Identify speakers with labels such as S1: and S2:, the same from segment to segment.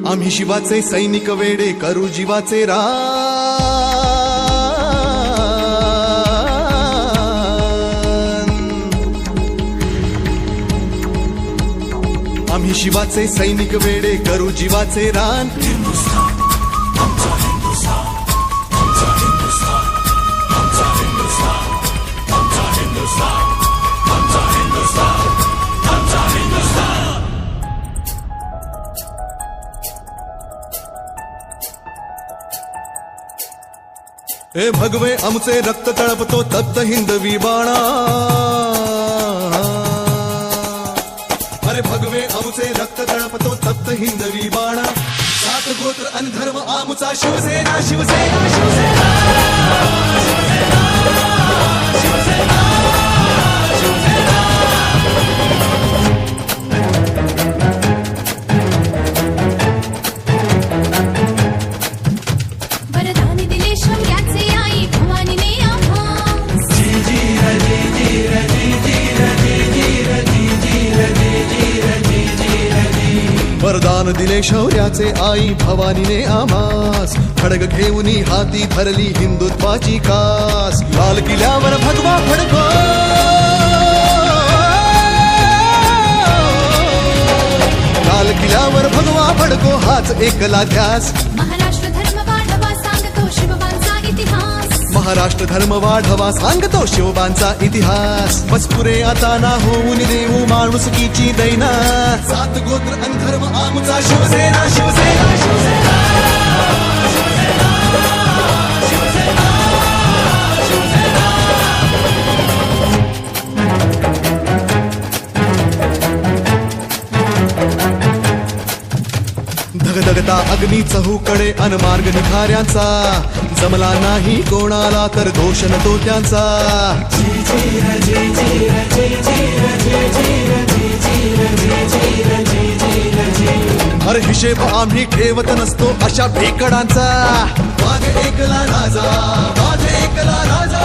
S1: आम्ही शिवाचे सैनिक वेडे करू जीवाचे रान। आम्ही शिवाचे सैनिक वेडे करू जीवाचे रान। ए भगवे आमचे रक्त तळपतो तप्त हिंदवी बाणा। अरे भगवे आमचे रक्त तळपतो तप्त हिंदवी बाणा। सात गोत्र अन धर्म आमचा शिवसेना शिवसेना शिवसेना शिवसेना शिवसेना। वरदान दिले शौर्याचे आई भवानीने आम्हास। खडग घेऊनी हाती धरली हिंदुत्वाची कास। लाल किल्ल्यावर भगवा फडको, लाल किल्ल्यावर भगवा फडको हाच एकला ध्यास।
S2: महाराष्ट्र धर्म वाढवा सांगतो शिवबांचा इतिहास।
S1: महाराष्ट्र धर्म वाढवा सांगतो शिवबांचा इतिहास। बस पुरे आता ना होऊन देऊ माणुसकीची दैना। सात गोत्र अन धर्म आमचा शिवसेना शिवसेना शिवसेना शिवसेना शिवसेना शिवसेना। धगधगता अग्नी चहूकडे अन मार्ग निखाऱ्यांचा। जमला नाही कोणाला तर दोष न तो त्यांचा। हर हिशेब आम्ही ठेवत नसतो अशा भेकडांचा। वाघ एकला राजा, वाघ एकला राजा।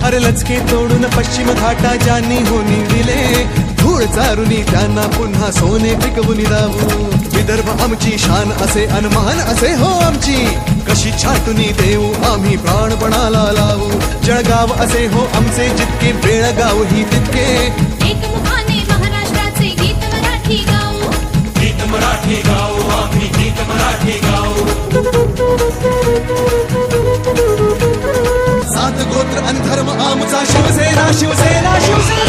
S1: अरे लचके तोडून पश्चिम घाटा ज्यांनी होनी दिले। धूळ चारुनी त्यांना पुन्हा सोने पिकवून दावू। विदर्भ आमची शान असे अनमान असे हो आमची। कशी छाटुनी देऊ आम्ही प्राणपणाला लावू। जळगाव असे हो आमचे जितके बेळगाव ही तितके।
S2: एकमुखाने महाराष्ट्राचे गीत मराठी गाऊ।
S3: गीत मराठी गाऊ आम्ही गीत मराठी गाऊ।
S1: सात गोत्र अन धर्म आमचा शिवसेना शिवसेना शिवसेना।